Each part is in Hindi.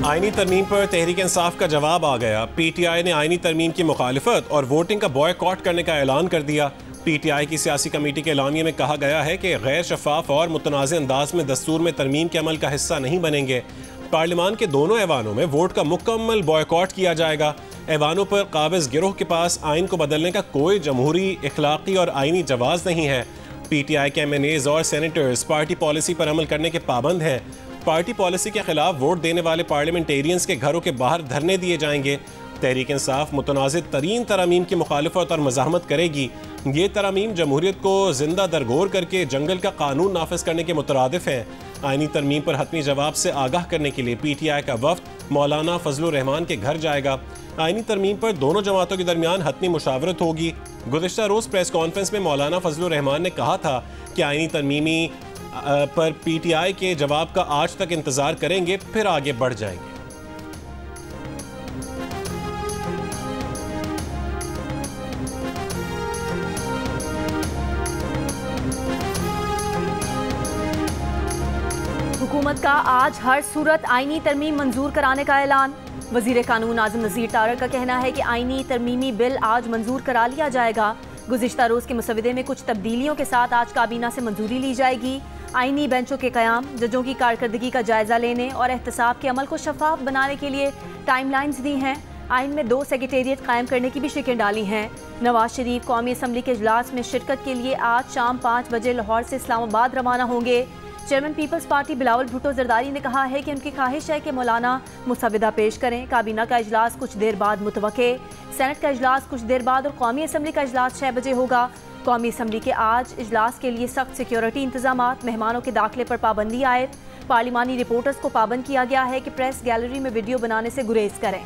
आईनी तरमीम पर तहरीक इंसाफ का जवाब आ गया। PTI ने आईनी तरमीम की मुखालिफत और वोटिंग का बॉयकॉट करने का ऐलान कर दिया। PTI की सियासी कमेटी के ऐलानिये में कहा गया है कि गैर शफाफ और मुतनाज़ अंदाज में दस्तूर में तरमीम के अमल का हिस्सा नहीं बनेंगे। पार्लियामान के दोनों ऐवानों में वोट का मुकम्मल बॉयकॉट किया जाएगा। ऐवानों पर काबिज गिरोह के पास आइन को बदलने का कोई जमहूरी, इखलाकी और आइनी जवाज़ नहीं है। PTI के MNAs और सेनेटर्स पार्टी पॉलिसी पर अमल करने के पाबंद हैं। पार्टी पॉलिसी के खिलाफ वोट देने वाले पार्लियामेंटेरियंस के घरों के बाहर धरने दिए जाएंगे। तहरीक इंसाफ मुतनाज़ तरीन तरामीम की मुखालफत और मज़ाहमत करेगी। ये तरामीम जमहूरियत को जिंदा दरगोर करके जंगल का कानून नाफिज करने के मुतरादिफ हैं। आइनी तरमीम पर हतमी जवाब से आगाह करने के लिए PTI का वफ्द मौलाना फजलुर रहमान के घर जाएगा। आइनी तरमीम पर दोनों जमातों के दरमियान हतमी मुशावरत होगी। गुज़िश्ता रोज़ प्रेस कॉन्फ्रेंस में मौलाना फजलुर रहमान ने कहा था कि आइनी तरमीमी पर PTI के जवाब का आज तक इंतजार करेंगे, फिर आगे बढ़ जाएंगे। हुकूमत का आज हर सूरत आईनी तरमीम मंजूर कराने का ऐलान। वजीर कानून आजम नज़ीर तारड़ का कहना है कि आईनी तरमीमी बिल आज मंजूर करा लिया जाएगा। गुज़िश्ता रोज़ के मसवदे में कुछ तब्दीलियों के साथ आज काबीना से मंजूरी ली जाएगी। आईनी बेंचों के क़याम, जजों की कारकर्दगी का जायजा लेने और एहतसाब के अमल को शफाफ बनाने के लिए टाइमलाइंस दी हैं। आइन में 2 सेक्रेटेरिएट कायम करने की भी शिकें डाली हैं। नवाज शरीफ कौमी असम्बली के इजलास में शिरकत के लिए आज शाम 5 बजे लाहौर से इस्लामाबाद रवाना होंगे। चेयरमैन पीपल्स पार्टी बिलावल भुट्टो जरदारी ने कहा है कि उनकी ख्वाहिश है कि मौलाना मुसविदा पेश करें। काबीना का इजलास कुछ देर बाद मुतवक्के, सेनेट का इजलास कुछ देर बाद और कौमी असम्बली का इजलास 6 बजे होगा। कौमी असम्बली के आज इजलास के लिए सख्त सिक्योरिटी इंतजामात, मेहमानों के दाखिले पर पाबंदी आयद। पार्लिमानी रिपोर्टर्स को पाबंद किया गया है कि प्रेस गैलरी में वीडियो बनाने से गुरेज करें।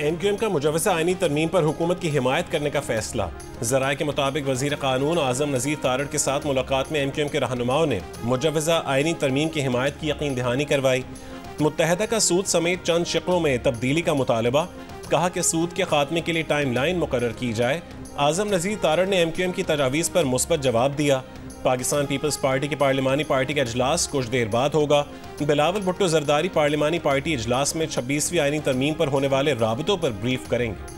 MQM का मुजवज़ा आइनी तरमीम पर हुकूमत की हिमायत करने का फैसला। ज़राए के मुताबिक वज़ीर कानून आज़म नज़ीर तारड़ के साथ मुलाकात में MQM के रहनुमाओं ने मुजवज़ा आइनी तरमीम की हिमायत की यकीन दहानी करवाई। मुत्तहदा का सूद समेत चंद शिक्लों में तब्दीली का मुतालबा। कहा कि सूद के खात्मे के लिए टाइम लाइन मुकर्रर की जाए। आज़म नज़ीर तारड़ ने MQM की तजावीज़ पर मुस्बत जवाब दिया। पाकिस्तान पीपल्स पार्टी की पार्लिमानी पार्टी का इजलास कुछ देर बाद होगा। बिलावल भुट्टो जरदारी पार्लिमानी पार्टी इजलास में 26वीं आइनी तरमीम पर होने वाले राबतों पर ब्रीफ करेंगे।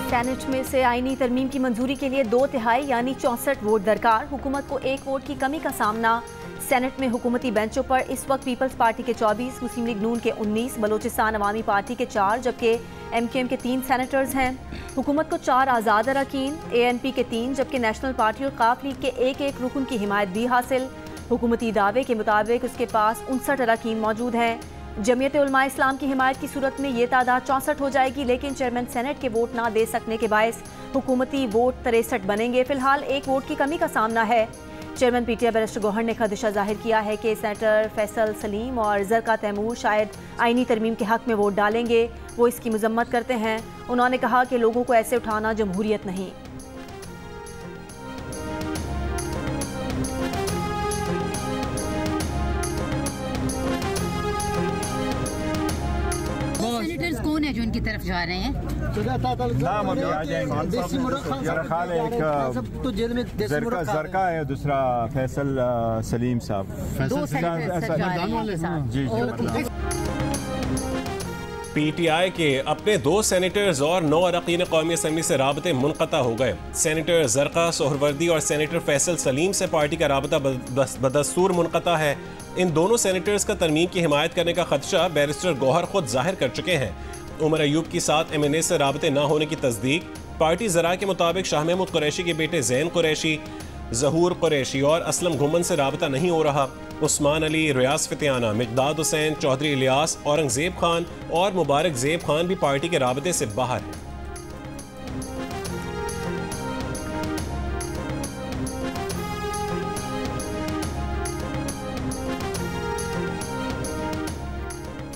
सेनेट में से आईनी तरमीम की मंजूरी के लिए 2/3 यानी 64 वोट दरकार। हुकूमत को 1 वोट की कमी का सामना। सेनेट में हुकूमती बेंचों पर इस वक्त पीपल्स पार्टी के 24, मुस्लिम लीग नून के 19, बलोचिस्तान अवामी पार्टी के 4, जबकि MQM के 3 सेनेटर्स हैं। हुकूमत को 4 आज़ाद अरकान, ANP के 3, जबकि नेशनल पार्टी और काफ लीग के 1-1 रुकन की हिमायत भी हासिल। हुकूमती दावे के मुताबिक उसके पास 59 अरकान मौजूद हैं। जमीयत उलमा इस्लाम की हिमायत की सूरत में ये तादाद 64 हो जाएगी, लेकिन चेयरमैन सेनेट के वोट ना दे सकने के बायस हुकूमती वोट 63 बनेंगे। फिलहाल 1 वोट की कमी का सामना है। चेयरमैन PTI बैरिस्टर गौहर ने खदशा जाहिर किया है कि सेनेटर फैसल सलीम और जरका तैमूर शायद आइनी तरमीम के हक में वोट डालेंगे। वो इसकी मजम्मत करते हैं। उन्होंने कहा कि लोगों को ऐसे उठाना जमहूरियत नहीं। सेनेटर्स कौन है जो इनकी तरफ जा रहे हैं? जरका है, दूसरा फैसल सलीम साहब। 2 सेनेटर्स जा रहे हैं। जी। PTI के अपने 2 सेनेटर्स और 9 अरकान कौमी असम्बली से राबते मुनक़ता हो गए। सेनेटर जरका सोहरवर्दी और सेनेटर फैसल सलीम से पार्टी का राबता बदस्तूर मुनक़ता है। इन दोनों सेनेटर्स का तरमीम की हिमायत करने का खदशा बैरिस्टर गौहर खुद जाहिर कर चुके हैं। उमर अयूब की साथ MNA से राबते न होने की तस्दीक। पार्टी ज़राए के मुताबिक शाह महमूद कुरैशी के बेटे ज़ैन कुरैशी, ज़हूर कुरैशी और असलम घुमन से राबता नहीं हो रहा। उस्मान अली, रियाज फितियाना, मिक़दाद हुसैन, चौधरी इलियास, औरंगज़ेब खान और मुबारक ज़ेब खान भी पार्टी के राबते से बाहर हैं।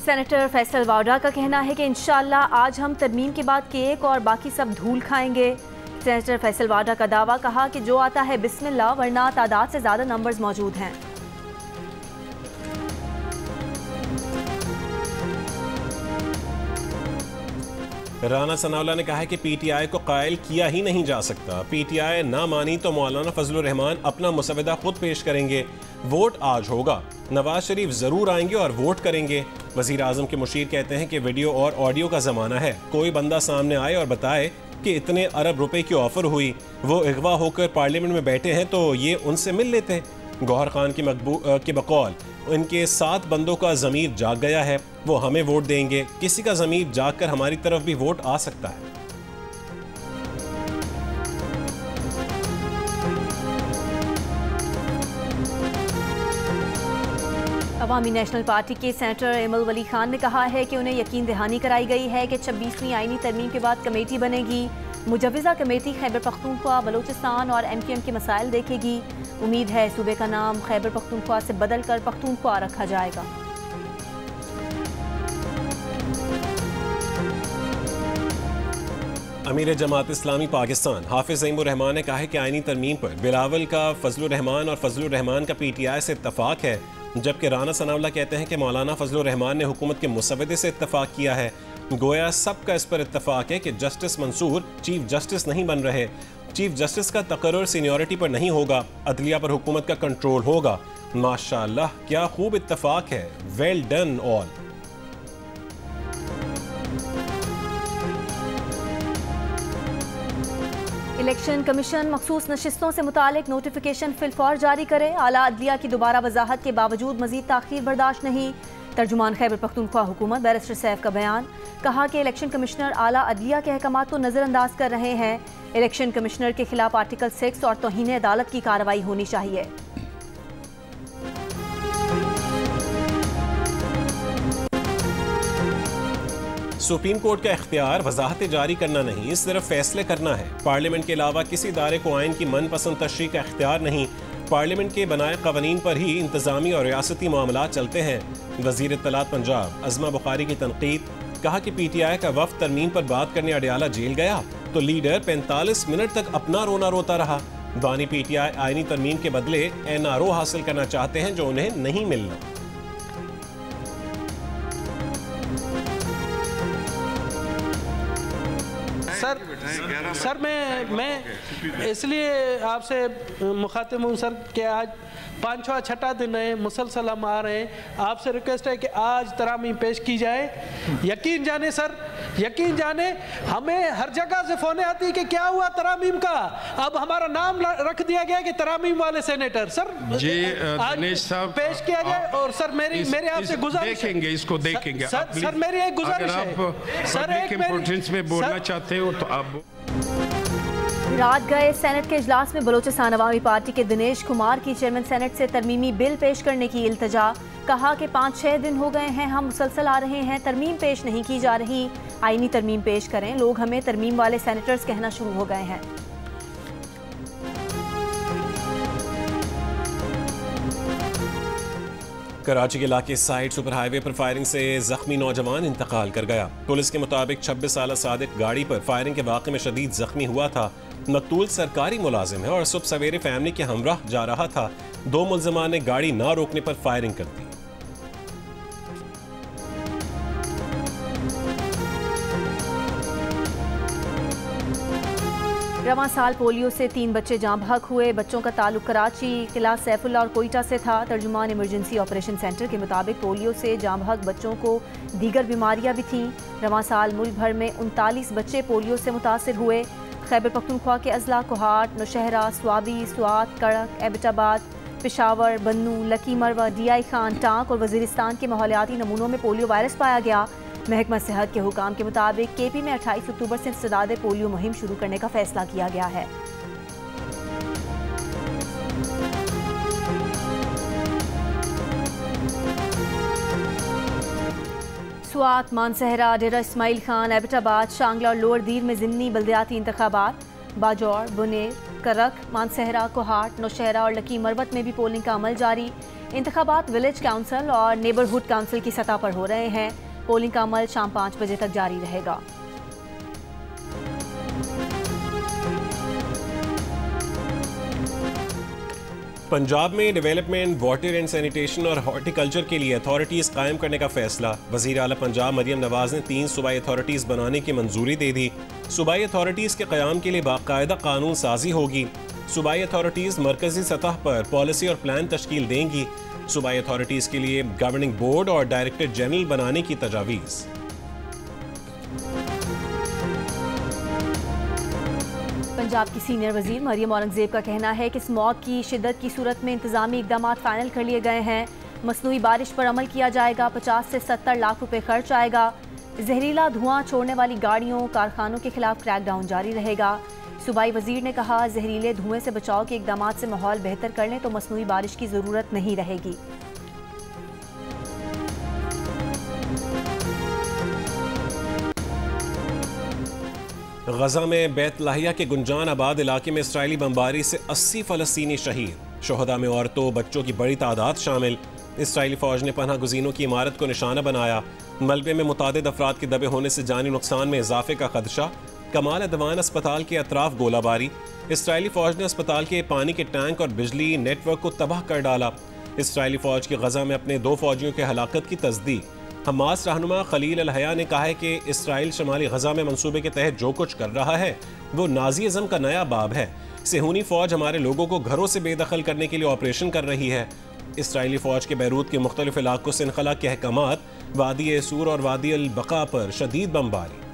सेनेटर फैसल वाडा का कहना है कि इंशाअल्लाह आज हम तरमीम के बाद केक और बाकी सब धूल खाएंगे। सेनेटर फैसल वाडा का दावा, कहा कि जो आता है बिस्मिल्लाह, वरना तादाद से ज़्यादा नंबर्स मौजूद हैं। राना सनाउल्लाह ने कहा है कि पीटीआई को कायल किया ही नहीं जा सकता। पीटीआई ना मानी तो मौलाना फजलुर रहमान अपना मुसवदा खुद पेश करेंगे। वोट आज होगा, नवाज शरीफ जरूर आएंगे और वोट करेंगे। वजीर आजम के मुशीर कहते हैं कि वीडियो और ऑडियो का जमाना है, कोई बंदा सामने आए और बताए कि इतने अरब रुपए की ऑफर हुई, वो अगवा होकर पार्लियामेंट में बैठे हैं तो ये उनसे मिल लेते। गौहर खान की बकौल उनके 7 बंदों का ज़मीर जाग गया है, वो हमें वोट देंगे। किसी का ज़मीर जाग कर हमारी तरफ भी वोट आ सकता है। अवामी नेशनल पार्टी के सेनेटर एमल वली खान ने कहा है कि उन्हें यकीन दहानी कराई गई है कि 26वीं आईनी तरमीम के बाद कमेटी बनेगी। मुजव्विज़ा कमेटी खैबर पख्तूनख्वा, बलोचिस्तान और MQM के मसाइल देखेगी। उम्मीद है सूबे का नाम खैबर पख्तूनख्वा से बदल कर पख्तूनख्वा रखा जाएगा। अमीर जमात इस्लामी पाकिस्तान हाफिज ज़ईमुर रहमान ने कहा है कि आईनी तरमीम पर बिलावल का फजलुर रहमान और फजलुर रहमान का PTI से इत्तफाक है, जबकि राना सनाउल्लाह कहते हैं कि मौलाना फजलुर रहमान ने हुकूमत के मुसवदे से इत्तफाक किया है। गोया सबका इस पर इत्तफाक है कि जस्टिस मंसूर चीफ जस्टिस नहीं बन रहे। चीफ जस्टिस का तकर्रुर सीनियरिटी पर नहीं होगा, अदलिया पर हुकूमत का कंट्रोल होगा। माशाअल्लाह, क्या खूब इत्तफाक है। Well done all. Election commission मखसूस नशिस्तों से मुतालिक नोटिफिकेशन फिलफौर जारी करे। आला अदलिया की दोबारा वजाहत के बावजूद मजीद ताखीर बर्दाश्त नहीं। तर्जुमान खैबर पख्तूनख्वा हुकूमत बैरिस्टर सैफ का बयान, कहा कि इलेक्शन कमिश्नर आला अदलिया के अहकामात को नज़रअंदाज कर रहे हैं। इलेक्शन कमिश्नर के खिलाफ आर्टिकल 6 और तौहीन अदालत की कार्रवाई होनी चाहिए। सुप्रीम कोर्ट का इख्तियार वजाहतें जारी करना नहीं, सिर्फ फैसले करना है। पार्लियामेंट के अलावा किसी इदारे को आइन की मनपसंद तशरीह का इख्तियार नहीं। पार्लियामेंट के बनाए कवानीन पर ही इंतजामी और रियासती मामला चलते हैं। वजीर इत्तलात पंजाब अज़मा बुखारी की तनकीद, कहा कि PTI का वफ्द तरमीम पर बात करने अडियाला जेल गया तो लीडर 45 मिनट तक अपना रोना रोता रहा। बानी PTI आईनी तरमीम के बदले NRO हासिल करना चाहते हैं जो उन्हें नहीं मिलना। सर मैं इसलिए आपसे मुखातिब हूँ सर कि आज 5वां छठा दिन है, मुसलसल हम आ रहे हैं। आपसे रिक्वेस्ट है कि आज तरामीम पेश की जाए। यकीन जाने सर, यकीन जाने, हमें हर जगह से फ़ोन आती है कि क्या हुआ तरामीम का, अब हमारा नाम रख दिया गया कि तरामीम वाले सेनेटर। सर जी दिनेश साहब पेश किया जाए। और सर मेरी आपसे गुजारिश है, देखेंगे इसको देखेंगे। सर मेरी एक गुजारिश है सर, एक इम्पोर्टेंस में बोलना चाहते हो तो आप। रात गए सेनेट के इजलास में बलोचिस्तान अवामी पार्टी के दिनेश कुमार की चेयरमैन सेनेट से तरमीमी बिल पेश करने की इल्तजा। कहा कि 5-6 दिन हो गए हैं, हम मुसलसल आ रहे हैं, तरमीम पेश नहीं की जा रही। आईनी तरमीम पेश करें, लोग हमें तरमीम वाले सेनेटर्स कहना शुरू हो गए हैं। कराची के इलाके साइड सुपर हाईवे पर फायरिंग से जख्मी नौजवान इंतकाल कर गया। पुलिस के मुताबिक 26 साल सादिक गाड़ी पर फायरिंग के वाक़े में शदीद जख्मी हुआ था। मकतूल सरकारी मुलाजिम है और सुबह सवेरे फैमिली के हमराह जा रहा था। 2 मुल्ज़िमान ने गाड़ी ना रोकने पर फायरिंग कर दी। रवां साल पोलियो से 3 बच्चे जाँ बहक हुए। बच्चों का ताल्लुक कराची, किला सैफुल्ला और कोयटा से था। तर्जुमान इमरजेंसी ऑपरेशन सेंटर के मुताबिक पोलियो से जाँ बहक बच्चों को दीगर बीमारियां भी थीं। रवां साल मुल्क भर में 39 बच्चे पोलियो से मुतासर हुए। खैबर पख्तूनख्वा के अजला कोहाट, नौशहरा, स्वाबी, स्वात, कड़क, एबटाबाद, पेशावर, बन्नू, लकी मरवा, DI खान, टांक और वजीरिस्तान के माहौलियाती नमूनों में पोलियो वायरस पाया गया। महकमा सेहत के हुकाम के मुताबिक KP में 28 अक्टूबर से इंसदाद पोलियो मुहिम शुरू करने का फैसला किया गया है। स्वात, मानसहरा, डेरा इस्माइल खान, एबटाबाद, शांगला और लोअर दीर में ज़िमनी बल्दियाती इंतखाबात। बाजौर, बुनेर, करक, मानसहरा, कोहाट, नौशहरा और लकी मरवत में भी पोलिंग का अमल जारी। इंतखाबात विलेज काउंसिल और नेबरहुड काउंसिल की सतह पर हो रहे हैं। पोलिंग का अमल शाम 5 बजे तक जारी रहेगा। पंजाब में डेवलपमेंट, वाटर एंड सैनिटेशन और हॉर्टिकल्चर के लिए अथॉरिटीज़ कायम करने का फैसला। वज़ीर आला पंजाब मरियम नवाज ने 3 सूबाई अथॉरिटीज़ बनाने की मंजूरी दे दी। सूबाई अथॉरिटीज़ के क़याम के लिए बाकायदा कानून साजी होगी। सूबाई अथॉरिटीज़ मरकजी सतह पर पॉलिसी और प्लान तश्कील देंगी। सूबाई अथॉरिटीज़ के लिए गवर्निंग बोर्ड और डायरेक्टर जनरल बनाने की तजावीज़। पंजाब की सीनियर वजीर मरियम औरंगजेब का कहना है कि स्मॉग की शिद्दत की सूरत में इंतजामी इकदाम फाइनल कर लिए गए हैं। मसनूई बारिश पर अमल किया जाएगा। 50 से 70 लाख रुपए खर्च आएगा। जहरीला धुआं छोड़ने वाली गाड़ियों, कारखानों के खिलाफ क्रैकडाउन जारी रहेगा। सूबाई वजीर ने कहा, जहरीले धुएं से बचाव के इकदाम से माहौल बेहतर कर लें तो मसनूई बारिश की जरूरत नहीं रहेगी। गजा में बैतलाहिया के गुंजान आबाद इलाके में इसराइली बमबारी से 80 फ़लस्तीनी शहीद। शोहदा में औरतों बच्चों की बड़ी तादाद शामिल। इसराइली फ़ौज ने पनाह गुज़ीनों की इमारत को निशाना बनाया। मलबे में मुतादिद अफराद के दबे होने से जानी नुकसान में इजाफे का खदशा। कमाल अदवान अस्पताल के अतराफ गोलाबारी। इसराइली फ़ौज ने अस्पताल के पानी के टैंक और बिजली नेटवर्क को तबाह कर डाला। इसराइली फ़ौज की गजा में अपने 2 फ़ौजियों के हलाकत की तस्दीक। हमास रहनुमा खलील अल हया ने कहा है कि इसराइल शमाली गजा में मंसूबे के तहत जो कुछ कर रहा है वो नाज़ीइज़्म का नया बाब है। सेहूनी फ़ौज हमारे लोगों को घरों से बेदखल करने के लिए ऑपरेशन कर रही है। इसराइली फ़ौज के बैरूत के मुख्तलिफ इलाकों से इनखला के अहकामात, वादी एसूर और वादी अल बका पर शदीद बमबारी।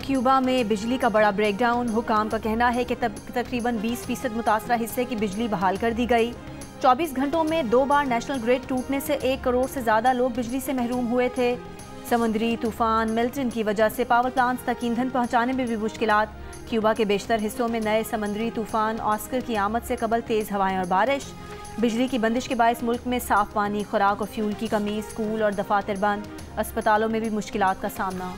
क्यूबा में बिजली का बड़ा ब्रेकडाउन। हुकाम का कहना है कि तकरीबन 20% मुतासरा हिस्से की बिजली बहाल कर दी गई। 24 घंटों में 2 बार नेशनल ग्रिड टूटने से 1 करोड़ से ज़्यादा लोग बिजली से महरूम हुए थे। समुद्री तूफान मिल्टन की वजह से पावर प्लांट्स तक ईंधन पहुँचाने में भी मुश्किलात। क्यूबा के बेशतर हिस्सों में नए समुद्री तूफान ऑस्कर की आमद से कबल तेज़ हवाएं और बारिश। बिजली की बंदिश के बायस मुल्क में साफ पानी, खुराक और फ्यूल की कमी। स्कूल और दफातर बंद। अस्पतालों में भी मुश्किलात का सामना।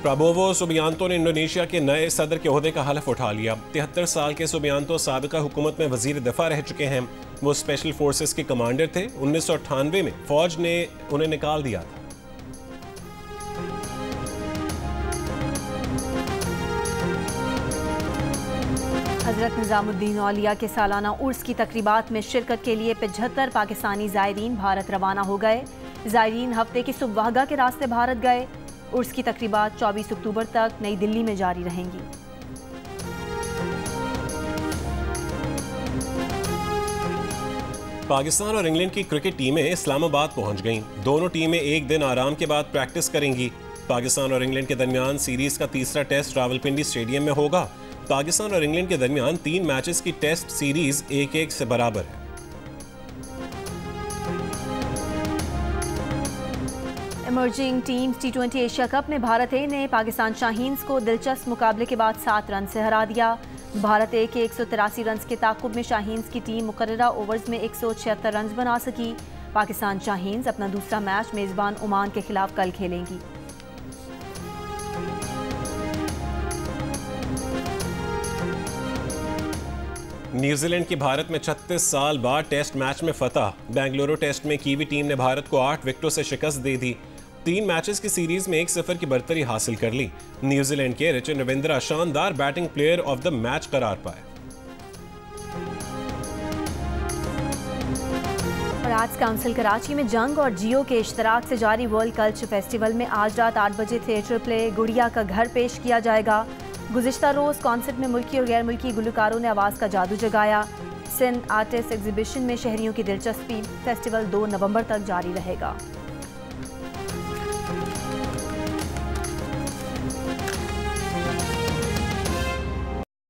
प्राबोवो सुबियांतो ने इंडोनेशिया के नए सदर के ओहदे का हलफ उठा लिया। 73 साल के सुबियांतो साबिका हुकूमत में वजीर दफा रह चुके हैं। वो स्पेशल फोर्सेस के कमांडर थे। 1998 में फौज ने उन्हें निकाल दिया था। हजरत निजामुद्दीन औलिया के सालाना उर्स की तकरीबात में शिरकत के लिए 75 पाकिस्तानी ज़ायरीन भारत रवाना हो गए। ज़ायरीन हफ्ते की सुबह के रास्ते भारत गए। उर्स की तकरीबात 24 अक्टूबर तक नई दिल्ली में जारी रहेंगी। पाकिस्तान और इंग्लैंड की क्रिकेट टीमें इस्लामाबाद पहुंच गईं। दोनों टीमें एक दिन आराम के बाद प्रैक्टिस करेंगी। पाकिस्तान और इंग्लैंड के दरमियान सीरीज का तीसरा टेस्ट रावलपिंडी स्टेडियम में होगा। पाकिस्तान और इंग्लैंड के दरमियान 3 मैचेस की टेस्ट सीरीज 1-1 से बराबर है। Emerging teams T20 Asia cup में भारत ए ने पाकिस्तान शाहीन्स को दिलचस्प मुकाबले के बाद 7 रन से हरा दिया। भारत ए के 183 रन के ताकुब में शाहीन्स की टीम मुकर्ररा ओवर्स में 176 रन बना सकी। पाकिस्तान शाहीन्स अपना दूसरा मैच मेजबान ओमान के खिलाफ कल खेलेंगी। न्यूजीलैंड की भारत में 36 साल बाद टेस्ट मैच में फतह। बेंगलुरु टेस्ट में कीवी टीम ने भारत को 8 विकेटों से शिकस्त दे दी। 3 मैचेस की सीरीज में 1-0 की बढ़तरी हासिल कर ली। न्यूजीलैंड के रचिन रविंद्रा शानदार batting player of the match करार पाए। और आर्ट्स काउंसिल कराची में जंग और जियो के इश्तराक से जारी वर्ल्ड कल्चर फेस्टिवल में आज रात 8 बजे थिएटर प्ले गुड़िया का घर पेश किया जाएगा। गुज़िश्ता रोज़ कॉन्सर्ट में मुल्की और गैर मुल्की गुलकारों ने आवाज़ का जादू जगाया। सिंध आर्टिस्ट एग्जीबिशन में शहरियों की दिलचस्पी। फेस्टिवल 2 नवंबर तक जारी रहेगा।